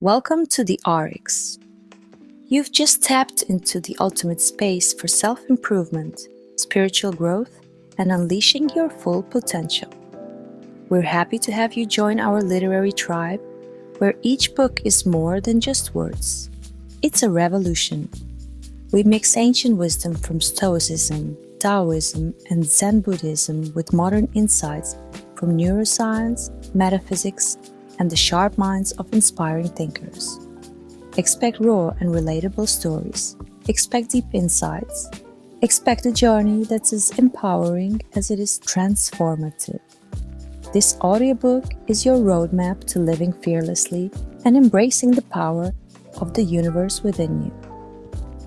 Welcome to the RX. You've just tapped into the ultimate space for self-improvement, spiritual growth, and unleashing your full potential. We're happy to have you join our literary tribe, where each book is more than just words. It's a revolution. We mix ancient wisdom from Stoicism, Taoism, and Zen Buddhism with modern insights from neuroscience, metaphysics, and the sharp minds of inspiring thinkers. Expect raw and relatable stories. Expect deep insights. Expect a journey that's as empowering as it is transformative. This audiobook is your roadmap to living fearlessly and embracing the power of the universe within you.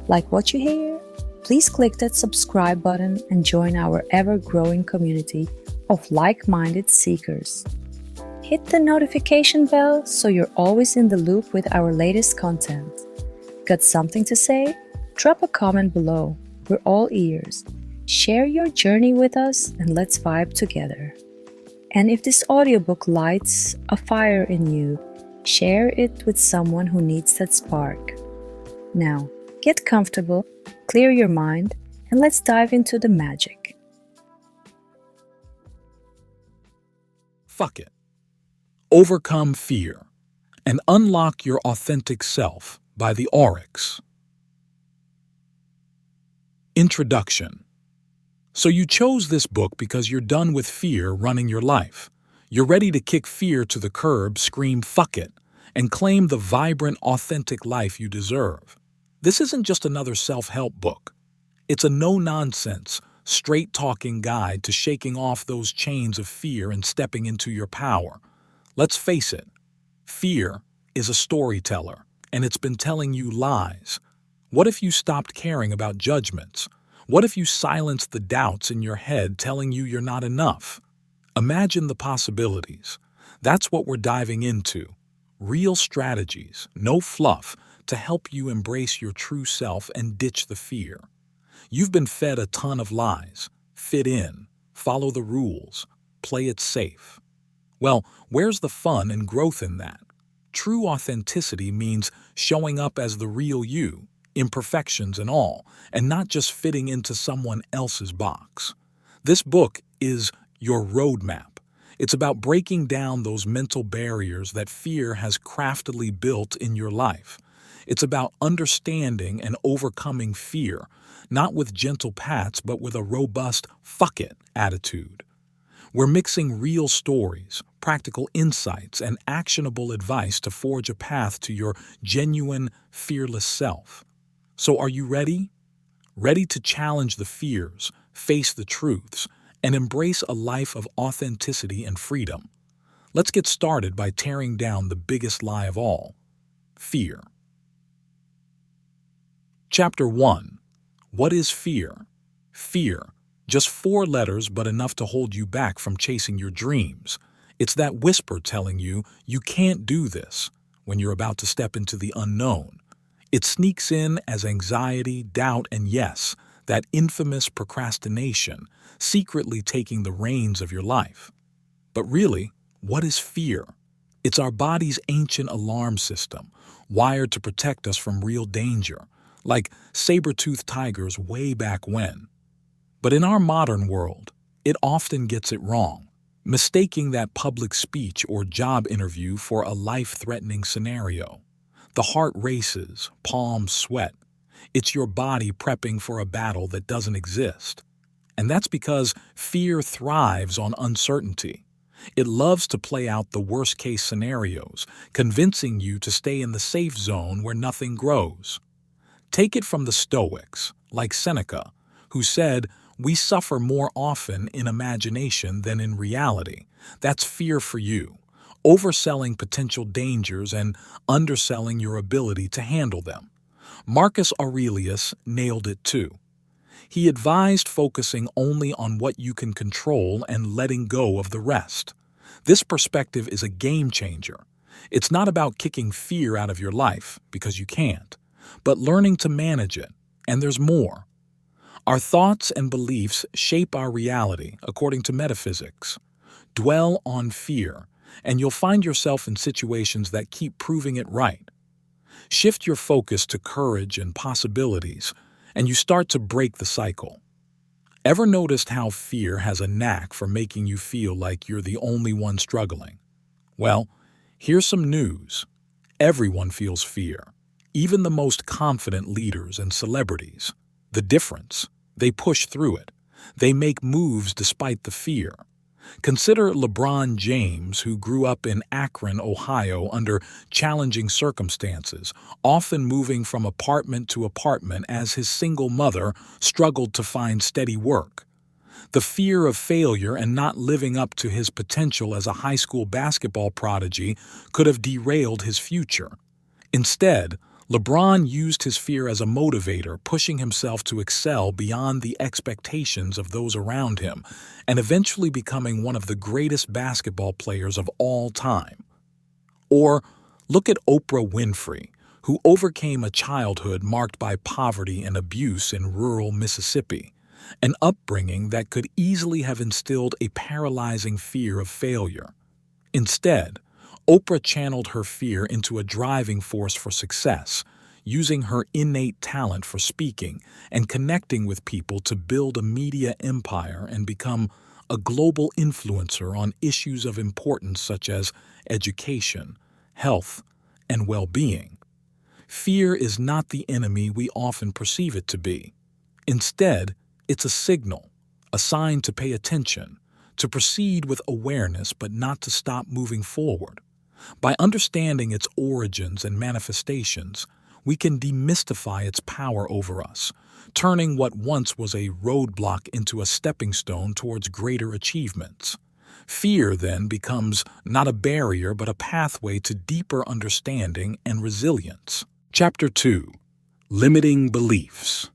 Like what you hear? Please click that subscribe button and join our ever-growing community of like-minded seekers. Hit the notification bell so you're always in the loop with our latest content. Got something to say? Drop a comment below. We're all ears. Share your journey with us and let's vibe together. And if this audiobook lights a fire in you, share it with someone who needs that spark. Now, get comfortable, clear your mind, and let's dive into the magic. Fuck it. Overcome Fear and Unlock Your Authentic Self by the RX. Introduction. So you chose this book because you're done with fear running your life. You're ready to kick fear to the curb, scream fuck it, and claim the vibrant, authentic life you deserve. This isn't just another self-help book. It's a no-nonsense, straight-talking guide to shaking off those chains of fear and stepping into your power. Let's face it, fear is a storyteller, and it's been telling you lies. What if you stopped caring about judgments? What if you silenced the doubts in your head telling you you're not enough? Imagine the possibilities. That's what we're diving into. Real strategies, no fluff, to help you embrace your true self and ditch the fear. You've been fed a ton of lies. Fit in, follow the rules, play it safe. Well, where's the fun and growth in that? True authenticity means showing up as the real you, imperfections and all, and not just fitting into someone else's box. This book is your roadmap. It's about breaking down those mental barriers that fear has craftily built in your life. It's about understanding and overcoming fear, not with gentle pats, but with a robust fuck it attitude. We're mixing real stories, practical insights, and actionable advice to forge a path to your genuine, fearless self. So are you ready? Ready to challenge the fears, face the truths, and embrace a life of authenticity and freedom? Let's get started by tearing down the biggest lie of all: fear. Chapter 1. What is fear? Fear. Just 4 letters, but enough to hold you back from chasing your dreams. It's that whisper telling you you can't do this when you're about to step into the unknown. It sneaks in as anxiety, doubt, and yes, that infamous procrastination, secretly taking the reins of your life. But really, what is fear? It's our body's ancient alarm system, wired to protect us from real danger, like saber-toothed tigers way back when. But in our modern world, it often gets it wrong, mistaking that public speech or job interview for a life-threatening scenario. The heart races, palms sweat. It's your body prepping for a battle that doesn't exist. And that's because fear thrives on uncertainty. It loves to play out the worst-case scenarios, convincing you to stay in the safe zone where nothing grows. Take it from the Stoics, like Seneca, who said, "We suffer more often in imagination than in reality." That's fear for you, overselling potential dangers and underselling your ability to handle them. Marcus Aurelius nailed it too. He advised focusing only on what you can control and letting go of the rest. This perspective is a game changer. It's not about kicking fear out of your life, because you can't, but learning to manage it, and there's more. Our thoughts and beliefs shape our reality, according to metaphysics. Dwell on fear, and you'll find yourself in situations that keep proving it right. Shift your focus to courage and possibilities, and you start to break the cycle. Ever noticed how fear has a knack for making you feel like you're the only one struggling? Well, here's some news. Everyone feels fear, even the most confident leaders and celebrities. The difference? They push through it. They make moves despite the fear. Consider LeBron James, who grew up in Akron, Ohio, under challenging circumstances, often moving from apartment to apartment as his single mother struggled to find steady work. The fear of failure and not living up to his potential as a high school basketball prodigy could have derailed his future. Instead, LeBron used his fear as a motivator, pushing himself to excel beyond the expectations of those around him, and eventually becoming one of the greatest basketball players of all time. Or look at Oprah Winfrey, who overcame a childhood marked by poverty and abuse in rural Mississippi, an upbringing that could easily have instilled a paralyzing fear of failure. Instead, Oprah channeled her fear into a driving force for success, using her innate talent for speaking and connecting with people to build a media empire and become a global influencer on issues of importance such as education, health, and well-being. Fear is not the enemy we often perceive it to be. Instead, it's a signal, a sign to pay attention, to proceed with awareness but not to stop moving forward. By understanding its origins and manifestations, we can demystify its power over us, turning what once was a roadblock into a stepping stone towards greater achievements. Fear then becomes not a barrier but a pathway to deeper understanding and resilience. Chapter 2. Limiting Beliefs.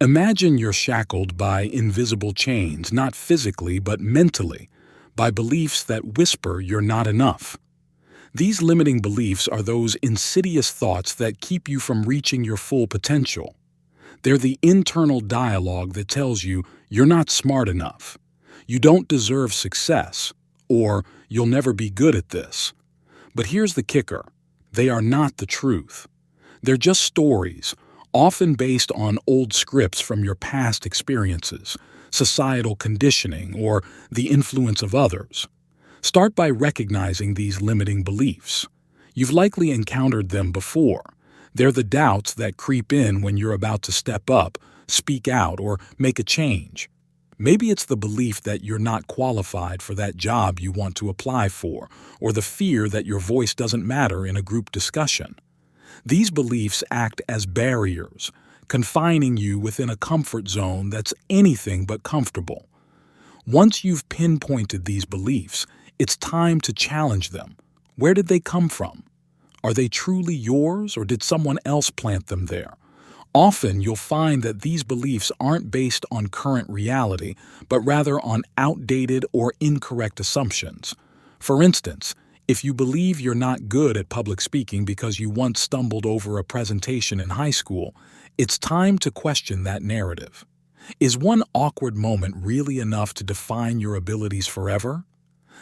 Imagine you're shackled by invisible chains, not physically but mentally, by beliefs that whisper you're not enough. These limiting beliefs are those insidious thoughts that keep you from reaching your full potential. They're the internal dialogue that tells you you're not smart enough, you don't deserve success, or you'll never be good at this. But here's the kicker: they are not the truth. They're just stories, often based on old scripts from your past experiences, societal conditioning, or the influence of others. Start by recognizing these limiting beliefs. You've likely encountered them before. They're the doubts that creep in when you're about to step up, speak out, or make a change. Maybe it's the belief that you're not qualified for that job you want to apply for, or the fear that your voice doesn't matter in a group discussion. These beliefs act as barriers, confining you within a comfort zone that's anything but comfortable. Once you've pinpointed these beliefs, it's time to challenge them. Where did they come from? Are they truly yours, or did someone else plant them there? Often you'll find that these beliefs aren't based on current reality, but rather on outdated or incorrect assumptions. For instance, if you believe you're not good at public speaking because you once stumbled over a presentation in high school, it's time to question that narrative. Is one awkward moment really enough to define your abilities forever?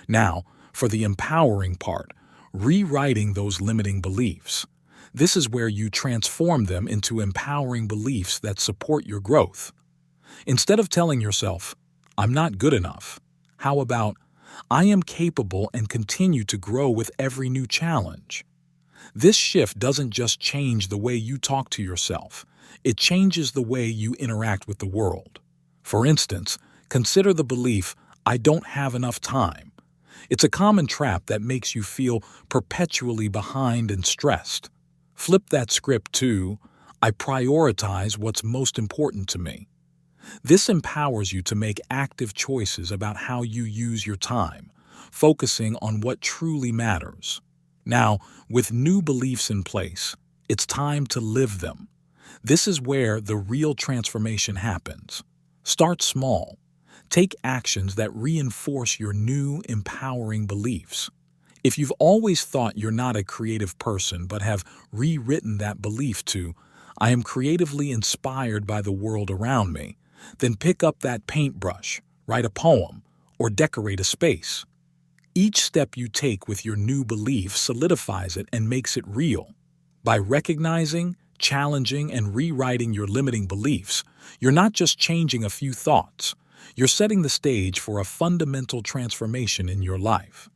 Now, for the empowering part, rewriting those limiting beliefs. This is where you transform them into empowering beliefs that support your growth. Instead of telling yourself, "I'm not good enough," how about, "I am capable and continue to grow with every new challenge"? This shift doesn't just change the way you talk to yourself, it changes the way you interact with the world. For instance, consider the belief, "I don't have enough time." It's a common trap that makes you feel perpetually behind and stressed. Flip that script to, "I prioritize what's most important to me." This empowers you to make active choices about how you use your time, focusing on what truly matters. Now, with new beliefs in place, it's time to live them. This is where the real transformation happens. Start small. Take actions that reinforce your new, empowering beliefs. If you've always thought you're not a creative person but have rewritten that belief to, "I am creatively inspired by the world around me," then pick up that paintbrush, write a poem, or decorate a space. Each step you take with your new belief solidifies it and makes it real. By recognizing, challenging, and rewriting your limiting beliefs, you're not just changing a few thoughts, you're setting the stage for a fundamental transformation in your life.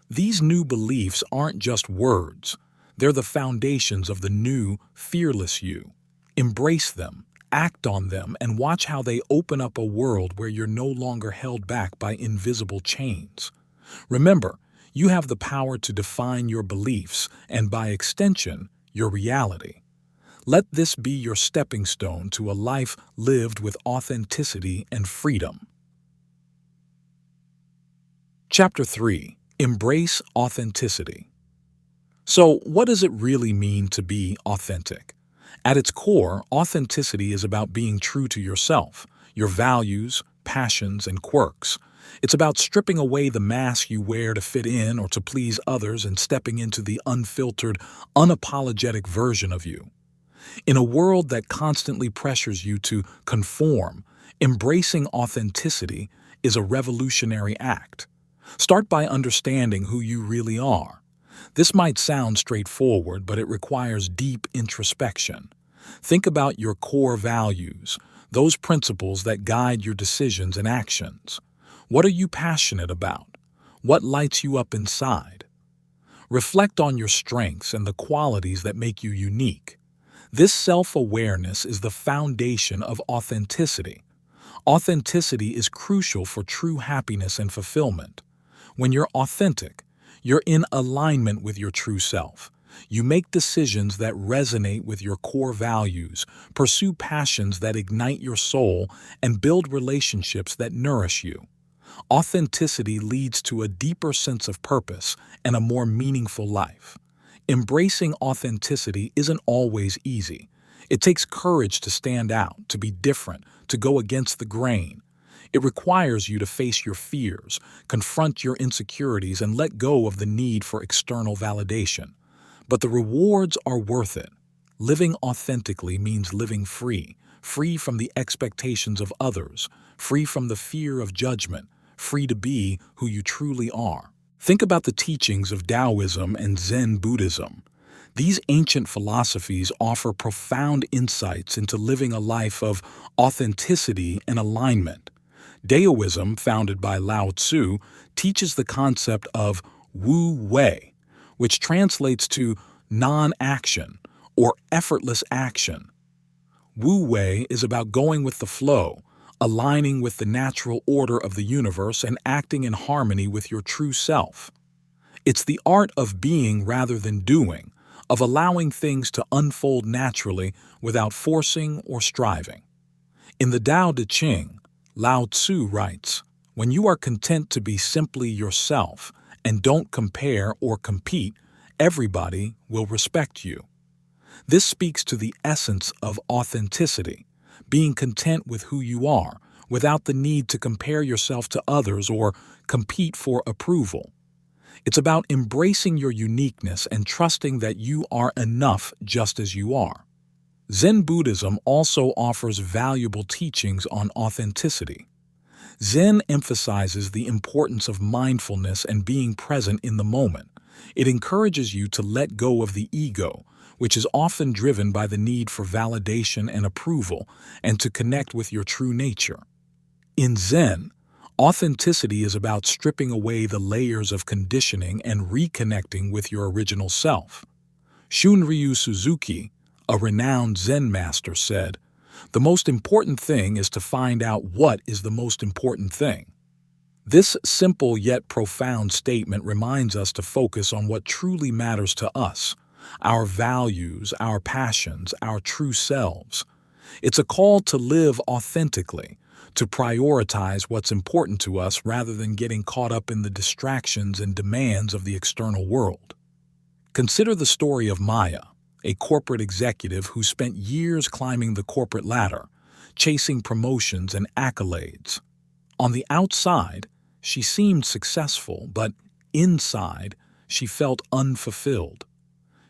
These new beliefs aren't just words, they're the foundations of the new, fearless you. Embrace them, act on them, and watch how they open up a world where you're no longer held back by invisible chains. Remember, you have the power to define your beliefs and, by extension, your reality. Let this be your stepping stone to a life lived with authenticity and freedom. Chapter 3. Embrace authenticity. So, what does it really mean to be authentic? At its core, authenticity is about being true to yourself, your values, passions, and quirks. It's about stripping away the mask you wear to fit in or to please others and stepping into the unfiltered, unapologetic version of you. In a world that constantly pressures you to conform, embracing authenticity is a revolutionary act. Start by understanding who you really are. This might sound straightforward, but it requires deep introspection. Think about your core values, those principles that guide your decisions and actions. What are you passionate about? What lights you up inside? Reflect on your strengths and the qualities that make you unique. This self-awareness is the foundation of authenticity. Authenticity is crucial for true happiness and fulfillment. When you're authentic, you're in alignment with your true self. You make decisions that resonate with your core values, pursue passions that ignite your soul, and build relationships that nourish you. Authenticity leads to a deeper sense of purpose and a more meaningful life. Embracing authenticity isn't always easy. It takes courage to stand out, to be different, to go against the grain. It requires you to face your fears, confront your insecurities, and let go of the need for external validation. But the rewards are worth it. Living authentically means living free, free from the expectations of others, free from the fear of judgment, free to be who you truly are. Think about the teachings of Taoism and Zen Buddhism. These ancient philosophies offer profound insights into living a life of authenticity and alignment. Taoism, founded by Lao Tzu, teaches the concept of Wu Wei, which translates to non-action or effortless action. Wu Wei is about going with the flow, aligning with the natural order of the universe and acting in harmony with your true self. It's the art of being rather than doing, of allowing things to unfold naturally without forcing or striving. In the Tao Te Ching, Lao Tzu writes, "When you are content to be simply yourself and don't compare or compete, everybody will respect you." This speaks to the essence of authenticity, being content with who you are, without the need to compare yourself to others or compete for approval. It's about embracing your uniqueness and trusting that you are enough just as you are. Zen Buddhism also offers valuable teachings on authenticity. Zen emphasizes the importance of mindfulness and being present in the moment. It encourages you to let go of the ego, which is often driven by the need for validation and approval, and to connect with your true nature. In Zen, authenticity is about stripping away the layers of conditioning and reconnecting with your original self. Shunryu Suzuki, a renowned Zen master, said, "The most important thing is to find out what is the most important thing." This simple yet profound statement reminds us to focus on what truly matters to us, our values, our passions, our true selves. It's a call to live authentically, to prioritize what's important to us rather than getting caught up in the distractions and demands of the external world. Consider the story of Maya, a corporate executive who spent years climbing the corporate ladder, chasing promotions and accolades. On the outside, she seemed successful, but inside, she felt unfulfilled.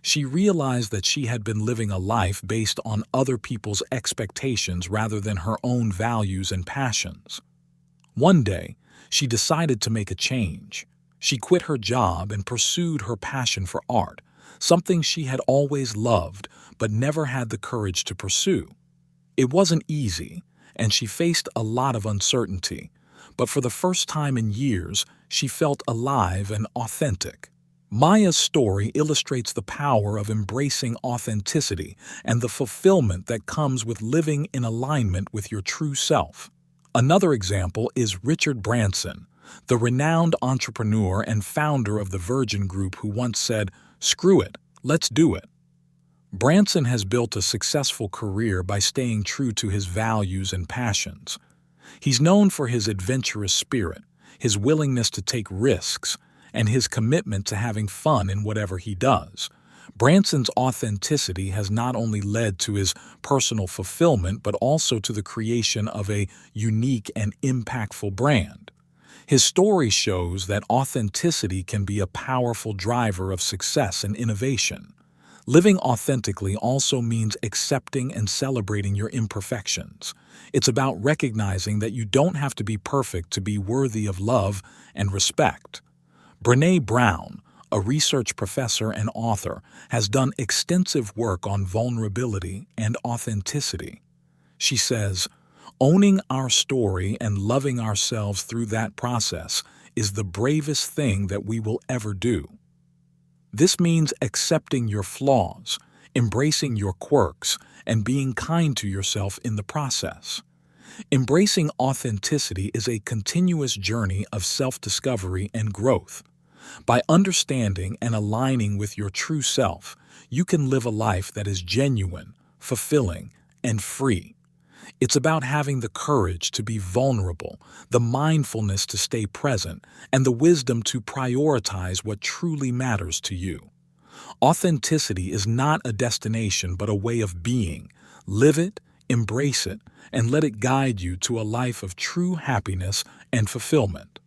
She realized that she had been living a life based on other people's expectations rather than her own values and passions. One day, she decided to make a change. She quit her job and pursued her passion for art, something she had always loved but never had the courage to pursue. It wasn't easy, and she faced a lot of uncertainty, but for the first time in years, she felt alive and authentic. Maya's story illustrates the power of embracing authenticity and the fulfillment that comes with living in alignment with your true self. Another example is Richard Branson, the renowned entrepreneur and founder of the Virgin Group who once said, "Screw it, let's do it." Branson has built a successful career by staying true to his values and passions. He's known for his adventurous spirit, his willingness to take risks, and his commitment to having fun in whatever he does. Branson's authenticity has not only led to his personal fulfillment but also to the creation of a unique and impactful brand. His story shows that authenticity can be a powerful driver of success and innovation. Living authentically also means accepting and celebrating your imperfections. It's about recognizing that you don't have to be perfect to be worthy of love and respect. Brené Brown, a research professor and author, has done extensive work on vulnerability and authenticity. She says, "Owning our story and loving ourselves through that process is the bravest thing that we will ever do." This means accepting your flaws, embracing your quirks, and being kind to yourself in the process. Embracing authenticity is a continuous journey of self-discovery and growth. By understanding and aligning with your true self, you can live a life that is genuine, fulfilling, and free. It's about having the courage to be vulnerable, the mindfulness to stay present, and the wisdom to prioritize what truly matters to you. Authenticity is not a destination but a way of being. Live it, embrace it, and let it guide you to a life of true happiness and fulfillment.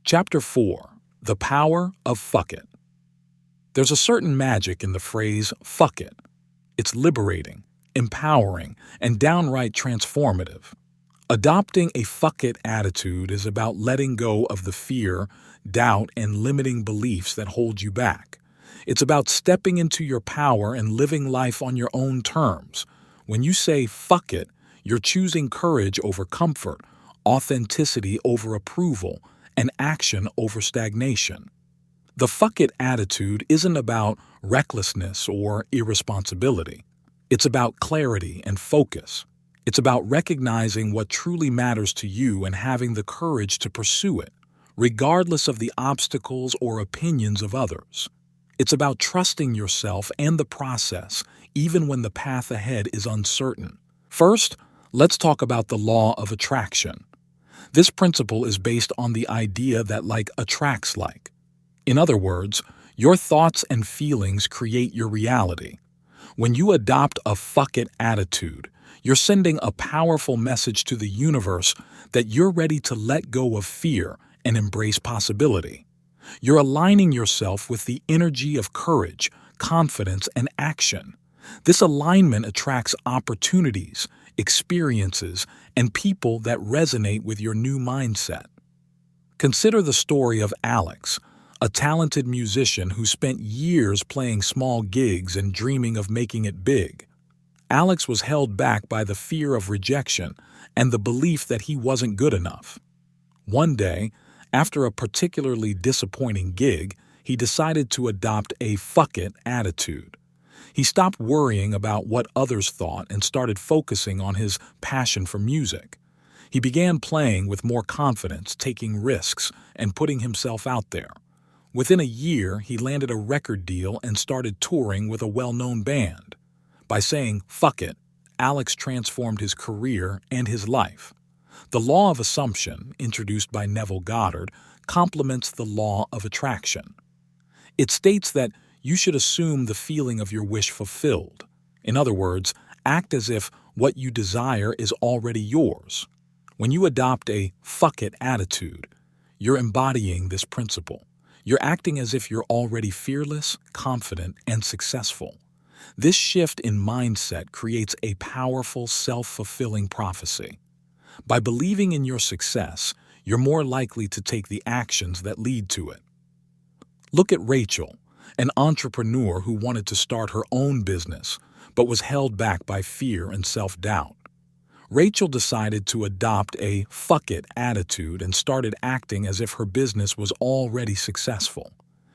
Chapter 4. The Power of Fuck It. There's a certain magic in the phrase "fuck it." It's liberating, empowering, and downright transformative. Adopting a "fuck it" attitude is about letting go of the fear, doubt, and limiting beliefs that hold you back. It's about stepping into your power and living life on your own terms. When you say "fuck it," you're choosing courage over comfort, authenticity over approval, and action over stagnation. The "fuck it" attitude isn't about recklessness or irresponsibility. It's about clarity and focus. It's about recognizing what truly matters to you and having the courage to pursue it, regardless of the obstacles or opinions of others. It's about trusting yourself and the process, even when the path ahead is uncertain. First, let's talk about the law of attraction. This principle is based on the idea that like attracts like. In other words, your thoughts and feelings create your reality. When you adopt a "fuck it" attitude, you're sending a powerful message to the universe that you're ready to let go of fear and embrace possibility. You're aligning yourself with the energy of courage, confidence, and action. This alignment attracts opportunities, experiences, and people that resonate with your new mindset. Consider the story of Alex, a talented musician who spent years playing small gigs and dreaming of making it big. Alex was held back by the fear of rejection and the belief that he wasn't good enough. One day, after a particularly disappointing gig, he decided to adopt a "fuck it" attitude. He stopped worrying about what others thought and started focusing on his passion for music. He began playing with more confidence, taking risks, and putting himself out there. Within a year, he landed a record deal and started touring with a well-known band. By saying "fuck it," Alex transformed his career and his life. The law of assumption, introduced by Neville Goddard, complements the law of attraction. It states that you should assume the feeling of your wish fulfilled. In other words, act as if what you desire is already yours. When you adopt a "fuck it" attitude, you're embodying this principle. You're acting as if you're already fearless, confident, and successful. This shift in mindset creates a powerful, self-fulfilling prophecy. By believing in your success, you're more likely to take the actions that lead to it. Look at Rachel, an entrepreneur who wanted to start her own business, but was held back by fear and self-doubt. Rachel decided to adopt a fuck it attitude and started acting as if her business was already successful.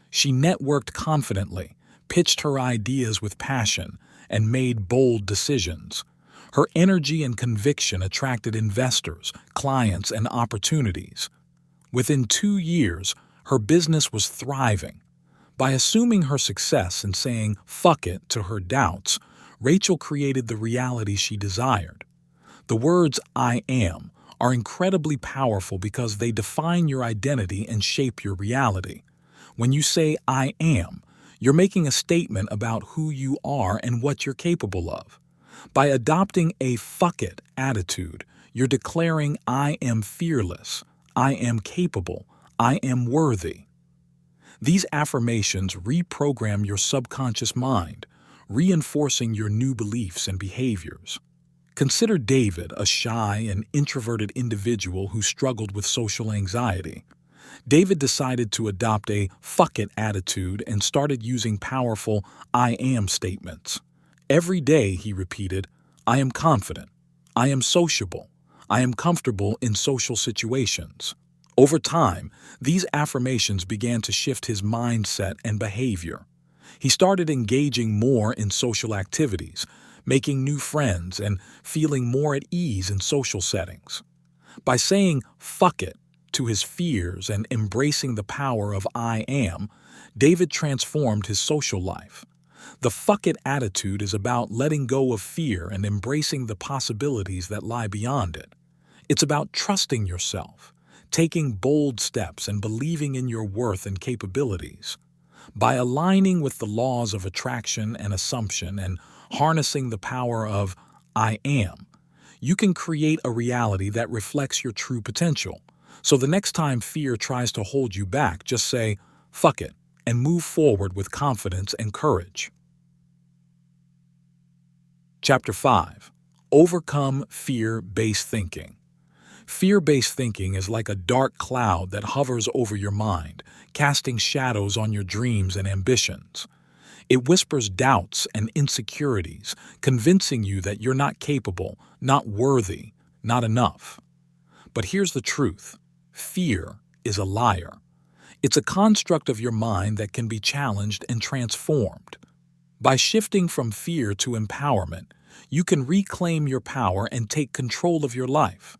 She networked confidently, pitched her ideas with passion, and made bold decisions. Her energy and conviction attracted investors, clients, and opportunities. Within 2 years, her business was thriving. By assuming her success and saying fuck it to her doubts, Rachel created the reality she desired. The words "I am" are incredibly powerful because they define your identity and shape your reality. When you say "I am," you're making a statement about who you are and what you're capable of. By adopting a fuck it attitude, you're declaring "I am fearless, I am capable, I am worthy." These affirmations reprogram your subconscious mind, reinforcing your new beliefs and behaviors. Consider David, a shy and introverted individual who struggled with social anxiety. David decided to adopt a fuck it attitude and started using powerful "I am" statements. Every day he repeated, "I am confident, I am sociable, I am comfortable in social situations." Over time, these affirmations began to shift his mindset and behavior. He started engaging more in social activities, making new friends, and feeling more at ease in social settings. By saying "fuck it" to his fears and embracing the power of "I am," David transformed his social life. The fuck it attitude is about letting go of fear and embracing the possibilities that lie beyond it. It's about trusting yourself, taking bold steps, and believing in your worth and capabilities. By aligning with the laws of attraction and assumption and harnessing the power of "I am," you can create a reality that reflects your true potential. So the next time fear tries to hold you back, just say, "Fuck it," and move forward with confidence and courage. Chapter 5. Overcome fear-based thinking. Fear-based thinking is like a dark cloud that hovers over your mind, casting shadows on your dreams and ambitions. It whispers doubts and insecurities, convincing you that you're not capable, not worthy, not enough. But here's the truth. Fear is a liar. It's a construct of your mind that can be challenged and transformed. By shifting from fear to empowerment, you can reclaim your power and take control of your life.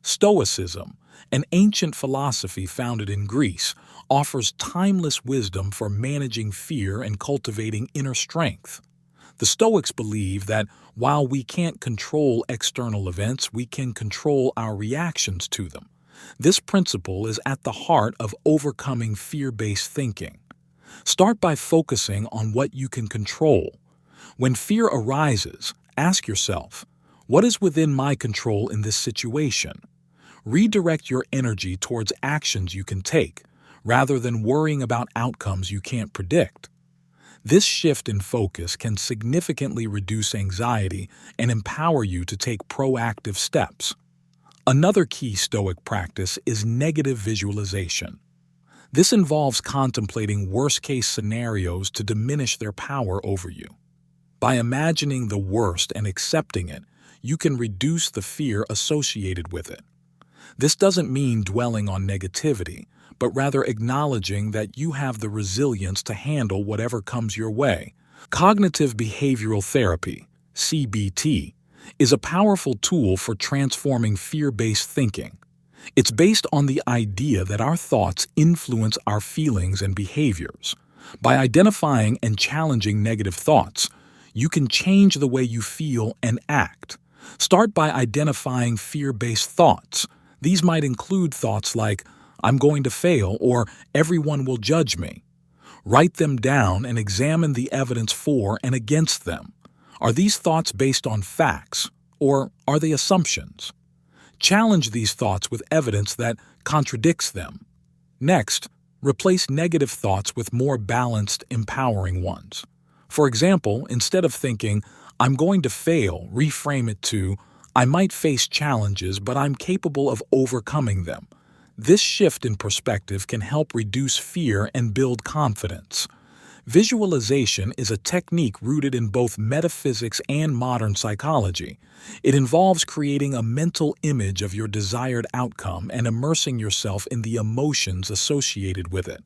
Stoicism, an ancient philosophy founded in Greece, offers timeless wisdom for managing fear and cultivating inner strength. The Stoics believe that while we can't control external events, we can control our reactions to them. This principle is at the heart of overcoming fear-based thinking. Start by focusing on what you can control. When fear arises, ask yourself, what is within my control in this situation? Redirect your energy towards actions you can take, rather than worrying about outcomes you can't predict. This shift in focus can significantly reduce anxiety and empower you to take proactive steps. Another key Stoic practice is negative visualization. This involves contemplating worst-case scenarios to diminish their power over you. By imagining the worst and accepting it, you can reduce the fear associated with it. This doesn't mean dwelling on negativity, but rather acknowledging that you have the resilience to handle whatever comes your way. Cognitive behavioral therapy, CBT, is a powerful tool for transforming fear-based thinking. It's based on the idea that our thoughts influence our feelings and behaviors. By identifying and challenging negative thoughts, you can change the way you feel and act. Start by identifying fear-based thoughts. These might include thoughts like, "I'm going to fail," or "everyone will judge me." Write them down and examine the evidence for and against them. Are these thoughts based on facts, or are they assumptions? Challenge these thoughts with evidence that contradicts them. Next, replace negative thoughts with more balanced, empowering ones. For example, instead of thinking, "I'm going to fail," reframe it to, "I might face challenges, but I'm capable of overcoming them." This shift in perspective can help reduce fear and build confidence. Visualization is a technique rooted in both metaphysics and modern psychology. It involves creating a mental image of your desired outcome and immersing yourself in the emotions associated with it.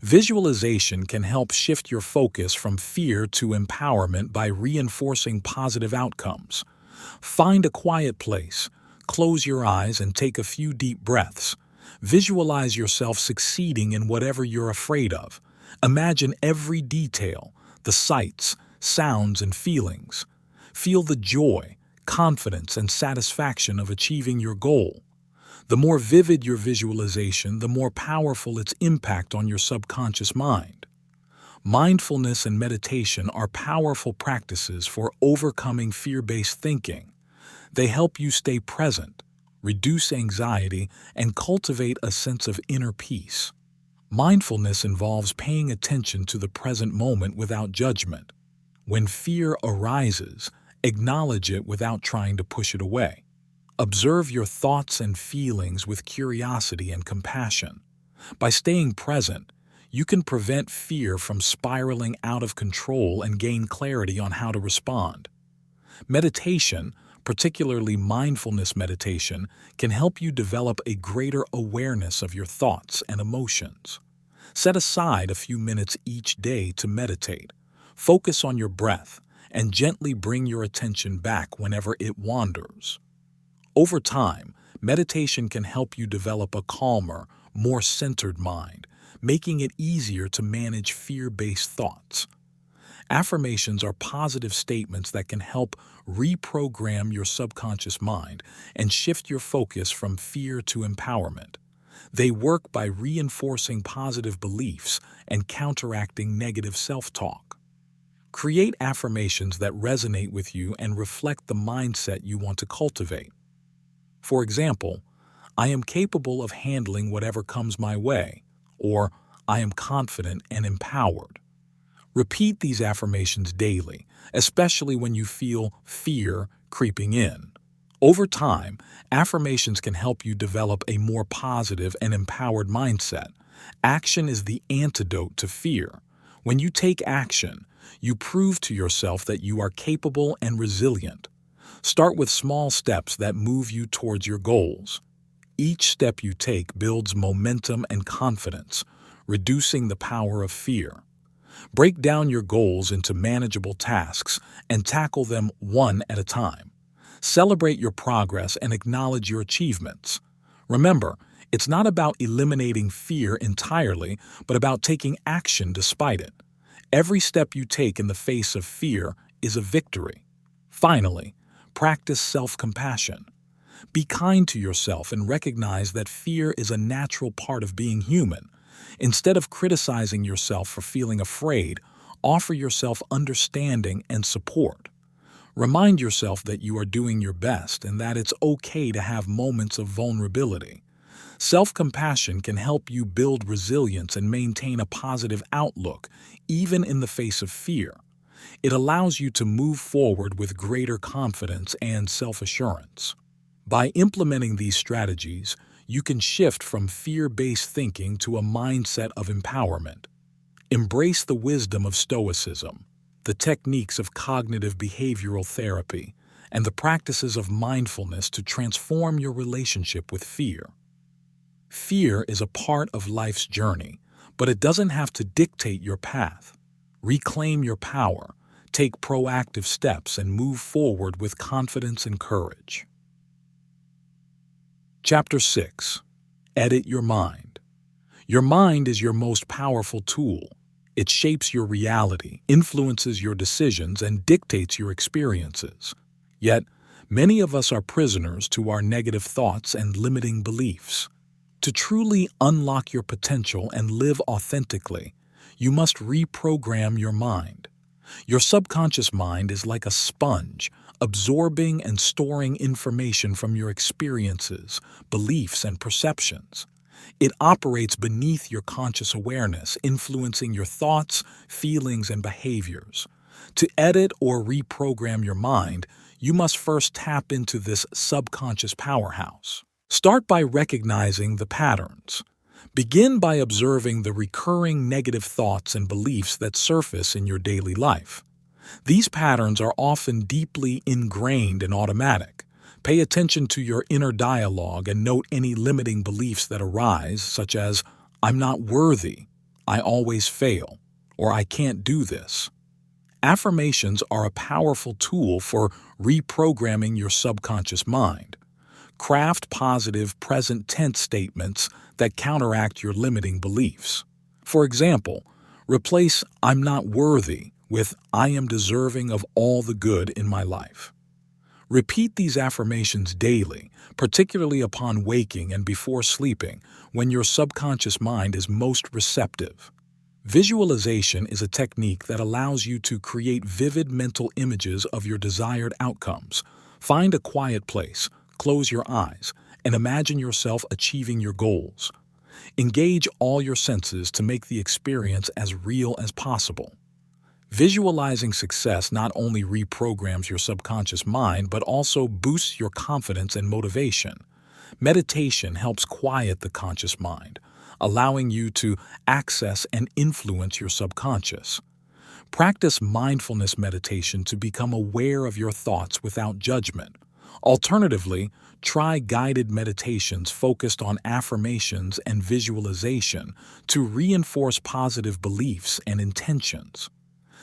Visualization can help shift your focus from fear to empowerment by reinforcing positive outcomes. Find a quiet place, close your eyes, and take a few deep breaths. Visualize yourself succeeding in whatever you're afraid of. Imagine every detail, the sights, sounds, and feelings. Feel the joy, confidence, and satisfaction of achieving your goal. The more vivid your visualization, the more powerful its impact on your subconscious mind. Mindfulness and meditation are powerful practices for overcoming fear-based thinking. They help you stay present, reduce anxiety, and cultivate a sense of inner peace. Mindfulness involves paying attention to the present moment without judgment. When fear arises, acknowledge it without trying to push it away. Observe your thoughts and feelings with curiosity and compassion. By staying present, you can prevent fear from spiraling out of control and gain clarity on how to respond. Meditation, particularly mindfulness meditation, can help you develop a greater awareness of your thoughts and emotions. Set aside a few minutes each day to meditate. Focus on your breath and gently bring your attention back whenever it wanders. Over time, meditation can help you develop a calmer, more centered mind, making it easier to manage fear-based thoughts. Affirmations are positive statements that can help reprogram your subconscious mind and shift your focus from fear to empowerment. They work by reinforcing positive beliefs and counteracting negative self-talk. Create affirmations that resonate with you and reflect the mindset you want to cultivate. For example, I am capable of handling whatever comes my way, or I am confident and empowered. Repeat these affirmations daily, especially when you feel fear creeping in. Over time, affirmations can help you develop a more positive and empowered mindset. Action is the antidote to fear. When you take action, you prove to yourself that you are capable and resilient. Start with small steps that move you towards your goals. Each step you take builds momentum and confidence, reducing the power of fear. Break down your goals into manageable tasks and tackle them one at a time. Celebrate your progress and acknowledge your achievements. Remember, it's not about eliminating fear entirely, but about taking action despite it. Every step you take in the face of fear is a victory. Finally, practice self-compassion. Be kind to yourself and recognize that fear is a natural part of being human. Instead of criticizing yourself for feeling afraid, offer yourself understanding and support. Remind yourself that you are doing your best and that it's okay to have moments of vulnerability. Self-compassion can help you build resilience and maintain a positive outlook, even in the face of fear. It allows you to move forward with greater confidence and self-assurance. By implementing these strategies, you can shift from fear-based thinking to a mindset of empowerment. Embrace the wisdom of stoicism, the techniques of cognitive behavioral therapy, and the practices of mindfulness to transform your relationship with fear. Fear is a part of life's journey, but it doesn't have to dictate your path. Reclaim your power, take proactive steps, and move forward with confidence and courage. Chapter 6. Edit your mind. Your mind is your most powerful tool. It shapes your reality, influences your decisions, and dictates your experiences. Yet, many of us are prisoners to our negative thoughts and limiting beliefs. To truly unlock your potential and live authentically, you must reprogram your mind. Your subconscious mind is like a sponge, absorbing and storing information from your experiences, beliefs, and perceptions. It operates beneath your conscious awareness, influencing your thoughts, feelings, and behaviors. To edit or reprogram your mind, you must first tap into this subconscious powerhouse. Start by recognizing the patterns. Begin by observing the recurring negative thoughts and beliefs that surface in your daily life. These patterns are often deeply ingrained and automatic. Pay attention to your inner dialogue and note any limiting beliefs that arise, such as, "I'm not worthy," "I always fail," or "I can't do this." Affirmations are a powerful tool for reprogramming your subconscious mind. Craft positive present tense statements that counteract your limiting beliefs. For example, replace "I'm not worthy" with "I am deserving of all the good in my life." Repeat these affirmations daily, particularly upon waking and before sleeping, when your subconscious mind is most receptive. Visualization is a technique that allows you to create vivid mental images of your desired outcomes. Find a quiet place, close your eyes, and imagine yourself achieving your goals. Engage all your senses to make the experience as real as possible. Visualizing success not only reprograms your subconscious mind, but also boosts your confidence and motivation. Meditation helps quiet the conscious mind, allowing you to access and influence your subconscious. Practice mindfulness meditation to become aware of your thoughts without judgment. Alternatively, try guided meditations focused on affirmations and visualization to reinforce positive beliefs and intentions.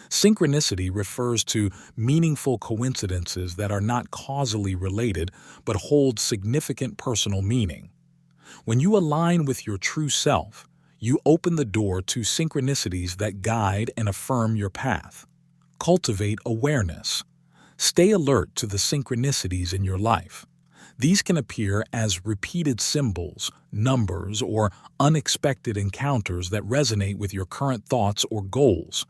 Synchronicity refers to meaningful coincidences that are not causally related but hold significant personal meaning. When you align with your true self, you open the door to synchronicities that guide and affirm your path. Cultivate awareness. Stay alert to the synchronicities in your life. These can appear as repeated symbols, numbers, or unexpected encounters that resonate with your current thoughts or goals.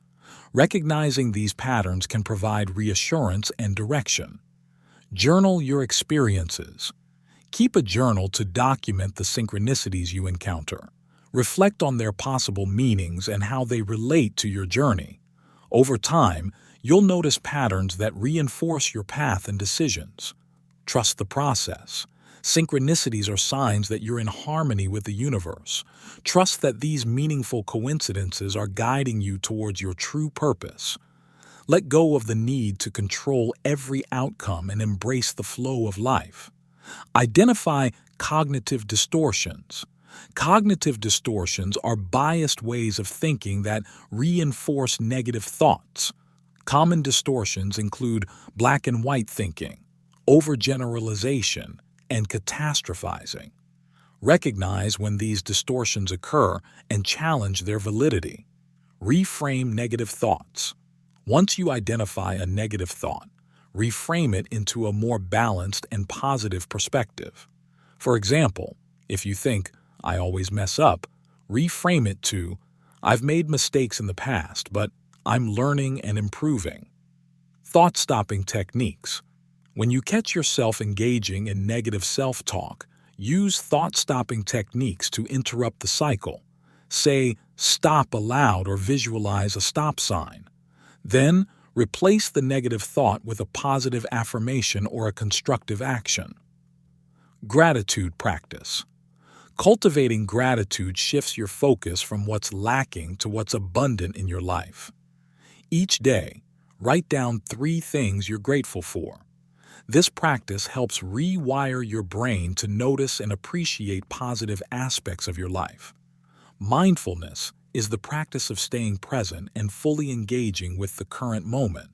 Recognizing these patterns can provide reassurance and direction. Journal your experiences. Keep a journal to document the synchronicities you encounter. Reflect on their possible meanings and how they relate to your journey. Over time, you'll notice patterns that reinforce your path and decisions. Trust the process. Synchronicities are signs that you're in harmony with the universe. Trust that these meaningful coincidences are guiding you towards your true purpose. Let go of the need to control every outcome and embrace the flow of life. Identify cognitive distortions. Cognitive distortions are biased ways of thinking that reinforce negative thoughts. Common distortions include black and white thinking, overgeneralization, and catastrophizing. Recognize when these distortions occur and challenge their validity. Reframe negative thoughts. Once you identify a negative thought, reframe it into a more balanced and positive perspective. For example, if you think, "I always mess up," reframe it to, "I've made mistakes in the past, but I'm learning and improving." Thought-stopping techniques. When you catch yourself engaging in negative self-talk, use thought-stopping techniques to interrupt the cycle. Say, "Stop" aloud or visualize a stop sign. Then, replace the negative thought with a positive affirmation or a constructive action. Gratitude practice. Cultivating gratitude shifts your focus from what's lacking to what's abundant in your life. Each day, write down 3 things you're grateful for. This practice helps rewire your brain to notice and appreciate positive aspects of your life. Mindfulness is the practice of staying present and fully engaging with the current moment.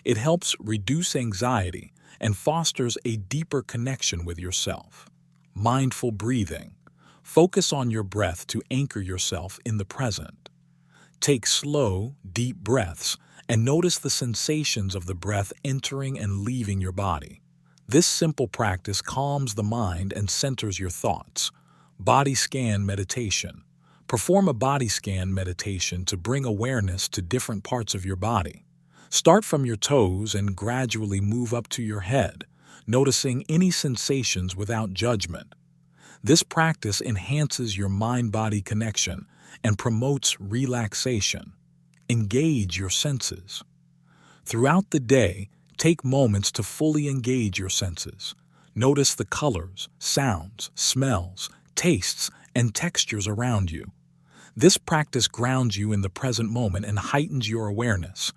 It helps reduce anxiety and fosters a deeper connection with yourself. Mindful breathing. Focus on your breath to anchor yourself in the present. Take slow, deep breaths and notice the sensations of the breath entering and leaving your body. This simple practice calms the mind and centers your thoughts. Body scan meditation. Perform a body scan meditation to bring awareness to different parts of your body. Start from your toes and gradually move up to your head, noticing any sensations without judgment. This practice enhances your mind-body connection and promotes relaxation. Engage your senses. Throughout the day, take moments to fully engage your senses. Notice the colors, sounds, smells, tastes, and textures around you. This practice grounds you in the present moment and heightens your awareness.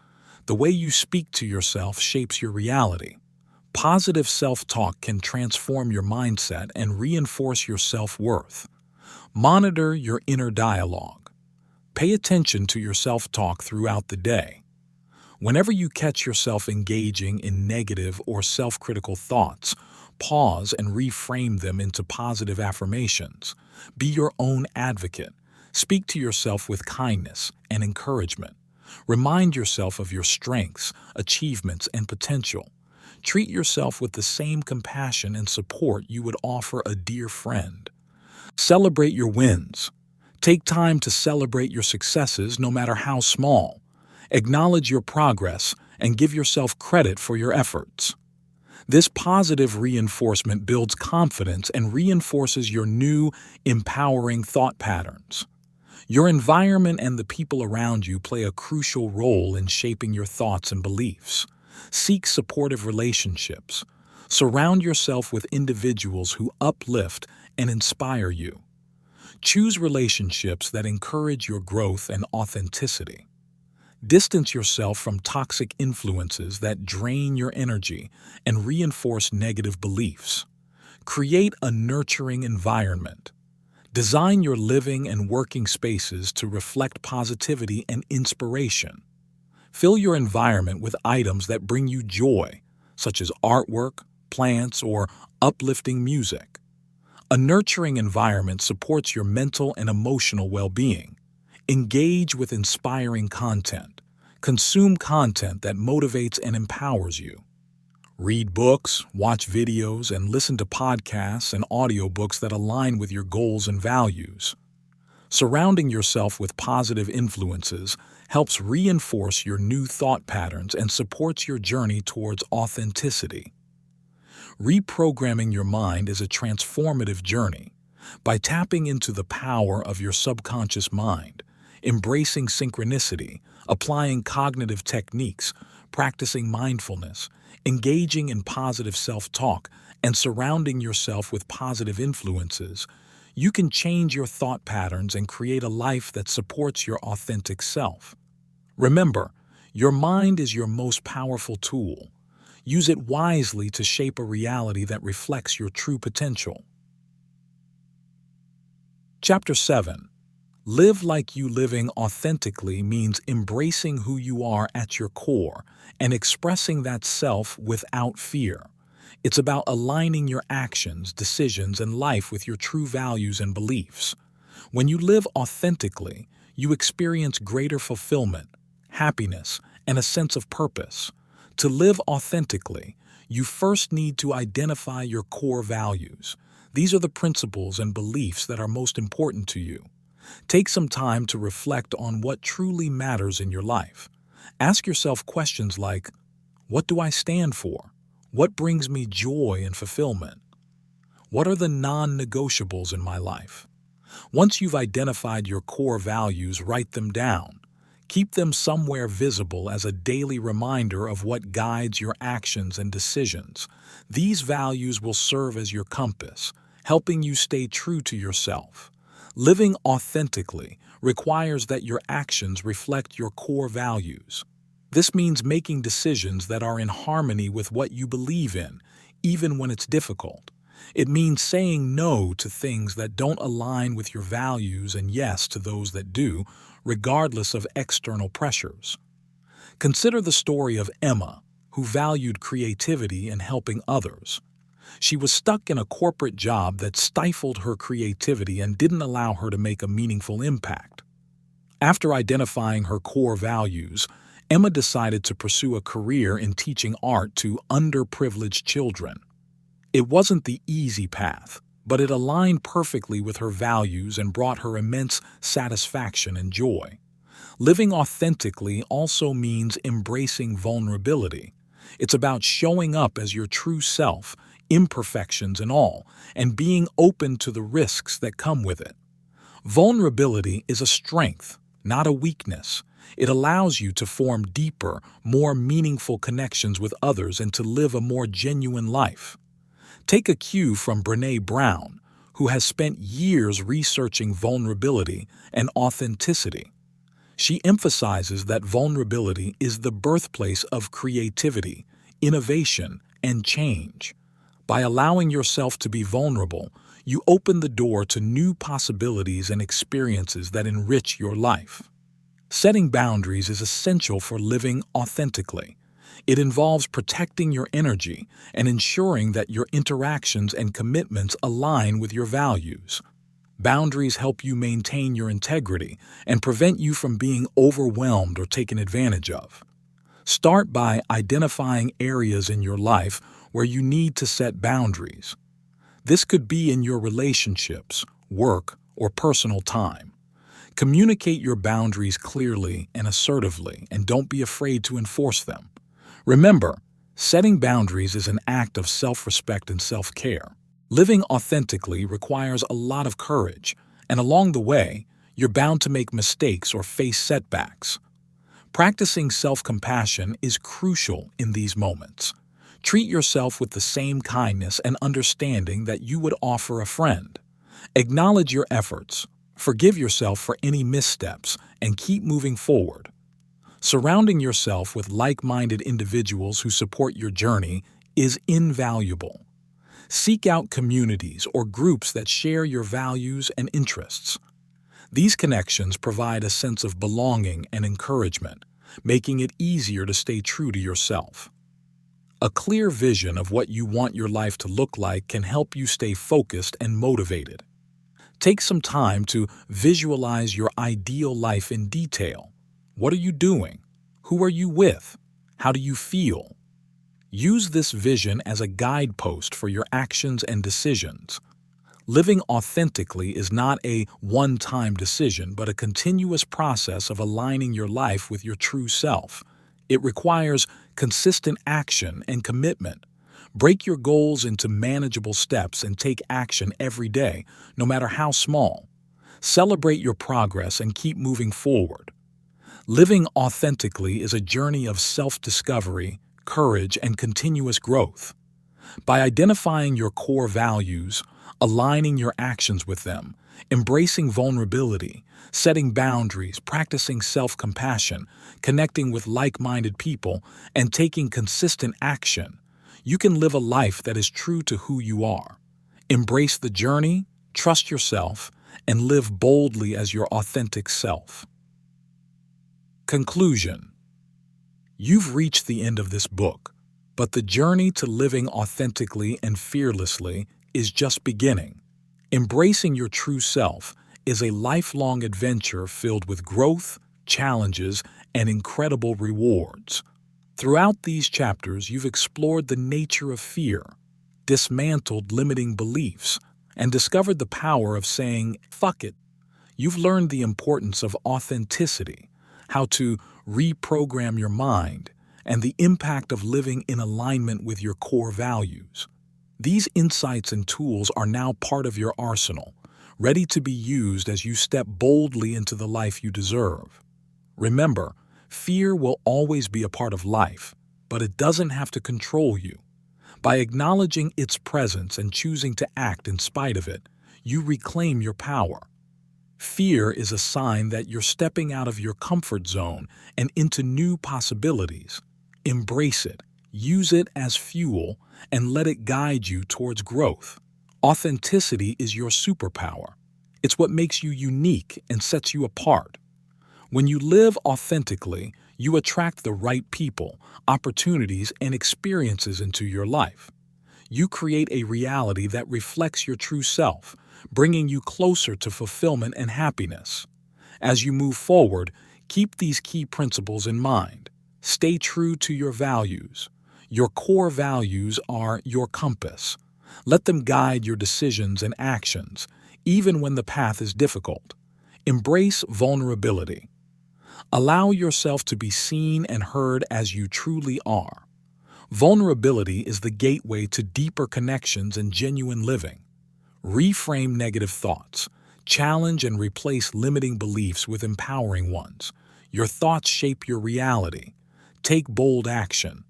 The way you speak to yourself shapes your reality. Positive self-talk can transform your mindset and reinforce your self-worth. Monitor your inner dialogue. Pay attention to your self-talk throughout the day. Whenever you catch yourself engaging in negative or self-critical thoughts, pause and reframe them into positive affirmations. Be your own advocate. Speak to yourself with kindness and encouragement. Remind yourself of your strengths, achievements, and potential. Treat yourself with the same compassion and support you would offer a dear friend. Celebrate your wins. Take time to celebrate your successes, no matter how small. Acknowledge your progress and give yourself credit for your efforts. This positive reinforcement builds confidence and reinforces your new, empowering thought patterns. Your environment and the people around you play a crucial role in shaping your thoughts and beliefs. Seek supportive relationships. Surround yourself with individuals who uplift and inspire you. Choose relationships that encourage your growth and authenticity. Distance yourself from toxic influences that drain your energy and reinforce negative beliefs. Create a nurturing environment. Design your living and working spaces to reflect positivity and inspiration. Fill your environment with items that bring you joy, such as artwork, plants, or uplifting music. A nurturing environment supports your mental and emotional well-being. Engage with inspiring content. Consume content that motivates and empowers you. Read books, watch videos, and listen to podcasts and audiobooks that align with your goals and values. Surrounding yourself with positive influences helps reinforce your new thought patterns and supports your journey towards authenticity. Reprogramming your mind is a transformative journey. By tapping into the power of your subconscious mind, embracing synchronicity, applying cognitive techniques, practicing mindfulness, engaging in positive self-talk, and surrounding yourself with positive influences, you can change your thought patterns and create a life that supports your authentic self. Remember, your mind is your most powerful tool. Use it wisely to shape a reality that reflects your true potential. Chapter 7. Live like you. Living authentically means embracing who you are at your core and expressing that self without fear. It's about aligning your actions, decisions, and life with your true values and beliefs. When you live authentically, you experience greater fulfillment, happiness, and a sense of purpose. To live authentically, you first need to identify your core values. These are the principles and beliefs that are most important to you. Take some time to reflect on what truly matters in your life. Ask yourself questions like, what do I stand for? What brings me joy and fulfillment? What are the non-negotiables in my life? Once you've identified your core values, write them down. Keep them somewhere visible as a daily reminder of what guides your actions and decisions. These values will serve as your compass, helping you stay true to yourself. Living authentically requires that your actions reflect your core values. This means making decisions that are in harmony with what you believe in, even when it's difficult. It means saying no to things that don't align with your values and yes to those that do, regardless of external pressures. Consider the story of Emma, who valued creativity and helping others. She was stuck in a corporate job that stifled her creativity and didn't allow her to make a meaningful impact. After identifying her core values, Emma decided to pursue a career in teaching art to underprivileged children. It wasn't the easy path, but it aligned perfectly with her values and brought her immense satisfaction and joy. Living authentically also means embracing vulnerability. It's about showing up as your true self, imperfections and all, and being open to the risks that come with it. Vulnerability is a strength, not a weakness. It allows you to form deeper, more meaningful connections with others and to live a more genuine life. Take a cue from Brené Brown, who has spent years researching vulnerability and authenticity. She emphasizes that vulnerability is the birthplace of creativity, innovation, and change. By allowing yourself to be vulnerable, you open the door to new possibilities and experiences that enrich your life. Setting boundaries is essential for living authentically. It involves protecting your energy and ensuring that your interactions and commitments align with your values. Boundaries help you maintain your integrity and prevent you from being overwhelmed or taken advantage of. Start by identifying areas in your life where you need to set boundaries. This could be in your relationships, work, or personal time. Communicate your boundaries clearly and assertively, and don't be afraid to enforce them. Remember, setting boundaries is an act of self-respect and self-care. Living authentically requires a lot of courage, and along the way, you're bound to make mistakes or face setbacks. Practicing self-compassion is crucial in these moments. Treat yourself with the same kindness and understanding that you would offer a friend. Acknowledge your efforts, forgive yourself for any missteps, and keep moving forward. Surrounding yourself with like-minded individuals who support your journey is invaluable. Seek out communities or groups that share your values and interests. These connections provide a sense of belonging and encouragement, making it easier to stay true to yourself. A clear vision of what you want your life to look like can help you stay focused and motivated. Take some time to visualize your ideal life in detail. What are you doing? Who are you with? How do you feel? Use this vision as a guidepost for your actions and decisions. Living authentically is not a one-time decision, but a continuous process of aligning your life with your true self. It requires consistent action and commitment. Break your goals into manageable steps and take action every day, no matter how small. Celebrate your progress and keep moving forward. Living authentically is a journey of self-discovery, courage, and continuous growth. By identifying your core values, aligning your actions with them, embracing vulnerability, setting boundaries, practicing self-compassion, connecting with like-minded people, and taking consistent action, you can live a life that is true to who you are. Embrace the journey, trust yourself, and live boldly as your authentic self. Conclusion. You've reached the end of this book, but the journey to living authentically and fearlessly is just beginning. Embracing your true self is a lifelong adventure filled with growth, challenges, and incredible rewards. Throughout these chapters, you've explored the nature of fear, dismantled limiting beliefs, and discovered the power of saying, "fuck it." You've learned the importance of authenticity, how to reprogram your mind, and the impact of living in alignment with your core values. These insights and tools are now part of your arsenal, ready to be used as you step boldly into the life you deserve. Remember, fear will always be a part of life, but it doesn't have to control you. By acknowledging its presence and choosing to act in spite of it, you reclaim your power. Fear is a sign that you're stepping out of your comfort zone and into new possibilities. Embrace it, use it as fuel, and let it guide you towards growth. Authenticity is your superpower. It's what makes you unique and sets you apart. When you live authentically, you attract the right people, opportunities, and experiences into your life. You create a reality that reflects your true self, bringing you closer to fulfillment and happiness. As you move forward, keep these key principles in mind. Stay true to your values. Your core values are your compass. Let them guide your decisions and actions, even when the path is difficult. Embrace vulnerability. Allow yourself to be seen and heard as you truly are. Vulnerability is the gateway to deeper connections and genuine living. Reframe negative thoughts. Challenge and replace limiting beliefs with empowering ones. Your thoughts shape your reality. Take bold action.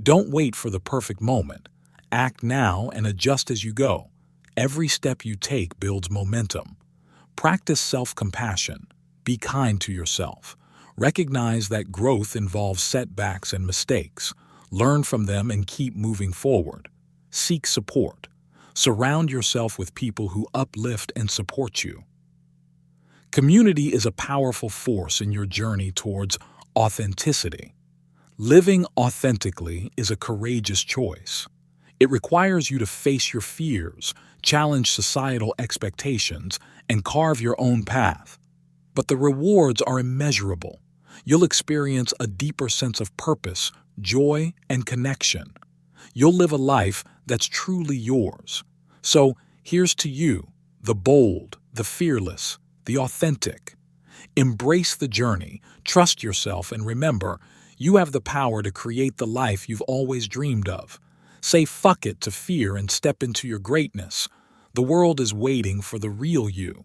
Don't wait for the perfect moment. Act now and adjust as you go. Every step you take builds momentum. Practice self-compassion. Be kind to yourself. Recognize that growth involves setbacks and mistakes. Learn from them and keep moving forward. Seek support. Surround yourself with people who uplift and support you. Community is a powerful force in your journey towards authenticity. Living authentically is a courageous choice. It requires you to face your fears, challenge societal expectations, and carve your own path. But the rewards are immeasurable. You'll experience a deeper sense of purpose, joy, and connection. You'll live a life that's truly yours. So here's to you, the bold, the fearless, the authentic. Embrace the journey, trust yourself, and remember, you have the power to create the life you've always dreamed of. Say fuck it to fear and step into your greatness. The world is waiting for the real you.